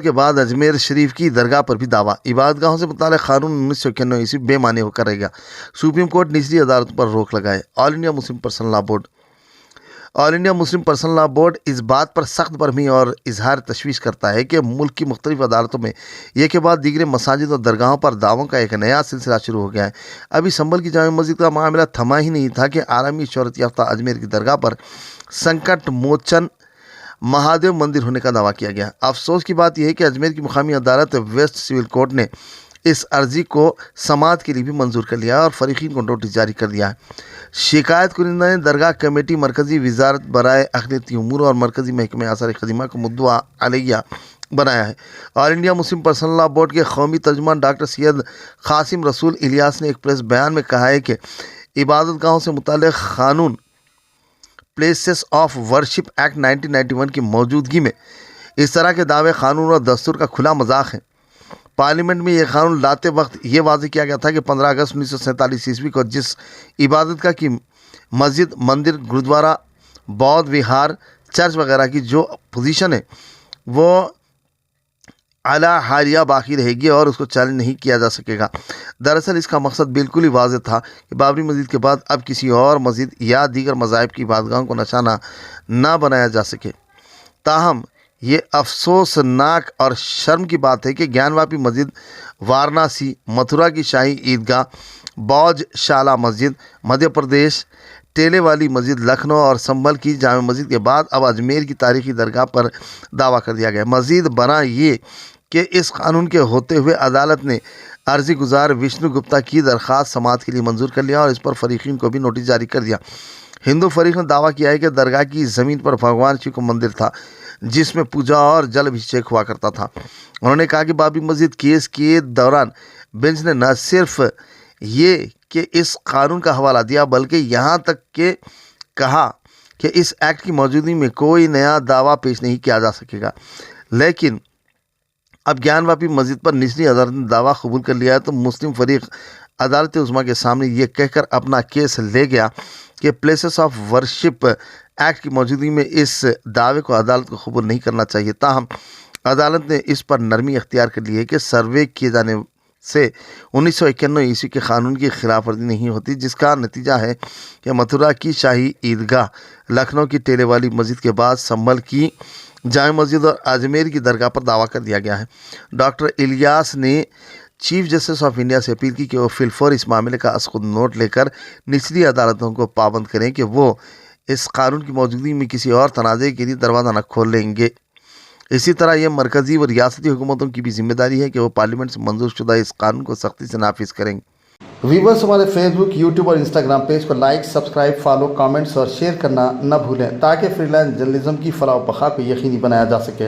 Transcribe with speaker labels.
Speaker 1: کے بعد اجمیر شریف کی درگاہ پر بھی دعویٰ، عبادت گاہوں سے متعلق قانون 1991 بے معنی ہو کر رہے گا، سپریم کورٹ نچلی عدالتوں پر روک لگائے۔ آل انڈیا مسلم پرسنل لا بورڈ لا بورڈ اس بات پر سخت برہمی اور اظہار تشویش کرتا ہے کہ ملک کی مختلف عدالتوں میں ایک کے بعد دیگر مساجد اور درگاہوں پر دعووں کا ایک نیا سلسلہ شروع ہو گیا ہے۔ ابھی سنبھل کی جامع مسجد کا معاملہ تھما ہی نہیں تھا کہ عالمی شہرت یافتہ اجمیر کی درگاہ پر سنکٹ موچن مہادیو مندر ہونے کا دعویٰ کیا گیا۔ افسوس کی بات یہ ہے کہ اجمیر کی مقامی عدالت ویسٹ سول کورٹ نے اس عرضی کو سماعت کے لیے بھی منظور کر لیا اور فریقین کو نوٹس جاری کر دیا ہے۔ شکایت کنندہ نے درگاہ کمیٹی، مرکزی وزارت برائے اقلیتی امور اور مرکزی محکمہ آثار قدیمہ کو مدعا علیہ بنایا ہے۔ آل انڈیا مسلم پرسنل لا بورڈ کے قومی ترجمان ڈاکٹر سید قاسم رسول الیاس نے ایک پریس بیان میں کہا ہے کہ عبادت گاہوں سے متعلق قانون پلیسز آف ورشپ ایکٹ 1991 کی موجودگی میں اس طرح کے دعوے قانون اور دستور کا کھلا مذاق ہیں۔ پارلیمنٹ میں یہ قانون لاتے وقت یہ واضح کیا گیا تھا کہ 15 اگست 1947 کو جس عبادت گاہ کی مسجد، مندر، گرودوارہ، بودھ وہار، چرچ وغیرہ کی جو پوزیشن ہے وہ اعلیٰ حالیہ باقی رہے گی اور اس کو چیلنج نہیں کیا جا سکے گا۔ دراصل اس کا مقصد بالکل ہی واضح تھا کہ بابری مسجد کے بعد اب کسی اور مسجد یا دیگر مذاہب کی عبادتگاہوں کو نشانہ نہ بنایا جا سکے۔ تاہم یہ افسوسناک اور شرم کی بات ہے کہ گیان واپی مسجد، وارانسی، متھرا کی شاہی عیدگاہ، بوج شالہ مسجد مدھیہ پردیش، ٹیلے والی مسجد لکھنؤ اور سنبھل کی جامع مسجد کے بعد اب اجمیر کی تاریخی درگاہ پر دعویٰ کر دیا گیا۔ مزید برآں یہ کہ اس قانون کے ہوتے ہوئے عدالت نے عرضی گزار وشنو گپتا کی درخواست سماعت کے لیے منظور کر لیا اور اس پر فریقین کو بھی نوٹس جاری کر دیا۔ ہندو فریق نے دعویٰ کیا ہے کہ درگاہ کی زمین پر بھگوان شیو کا مندر تھا جس میں پوجا اور جل ابھیشیک ہوا کرتا تھا۔ انہوں نے کہا کہ بابری مسجد کیس کے دوران بینچ نے نہ صرف یہ کہ اس قانون کا حوالہ دیا بلکہ یہاں تک کہ کہا کہ اس ایکٹ کی موجودگی میں کوئی نیا دعویٰ پیش نہیں کیا جا سکے گا۔ لیکن اب گیان واپی مسجد پر نچلی عدالت نے دعویٰ قبول کر لیا ہے تو مسلم فریق عدالت عظمیٰ کے سامنے یہ کہہ کر اپنا کیس لے گیا کہ پلیسز آف ورشپ ایکٹ کی موجودگی میں اس دعوے کو عدالت کو قبول نہیں کرنا چاہیے۔ تاہم عدالت نے اس پر نرمی اختیار کر لی ہے کہ سروے کیے جانے سے 1991 کے قانون کی خلاف ورزی نہیں ہوتی، جس کا نتیجہ ہے کہ متھرا کی شاہی عیدگاہ، لکھنؤ کی ٹیلے والی مسجد کے بعد سنبھل کی جامع مسجد اور اجمیر کی درگاہ پر دعویٰ کر دیا گیا ہے۔ ڈاکٹر الیاس نے چیف جسٹس آف انڈیا سے اپیل کی کہ وہ فی الفور اس معاملے کا از خود نوٹ لے کر نچلی عدالتوں کو پابند کریں کہ وہ اس قانون کی موجودگی میں کسی اور تنازع کے لیے دروازہ نہ کھول لیں گے۔ اسی طرح یہ مرکزی و ریاستی حکومتوں کی بھی ذمہ داری ہے کہ وہ پارلیمنٹ سے منظور شدہ اس قانون کو سختی سے نافذ کریں گے۔
Speaker 2: ویورز ہمارے فیس بک، یوٹیوب اور انسٹاگرام پیج کو لائک، سبسکرائب، فالو، کامنٹس اور شیئر کرنا نہ بھولیں تاکہ فری لانس جرنلزم کی فلاح و بقا کو یقینی بنایا جا سکے۔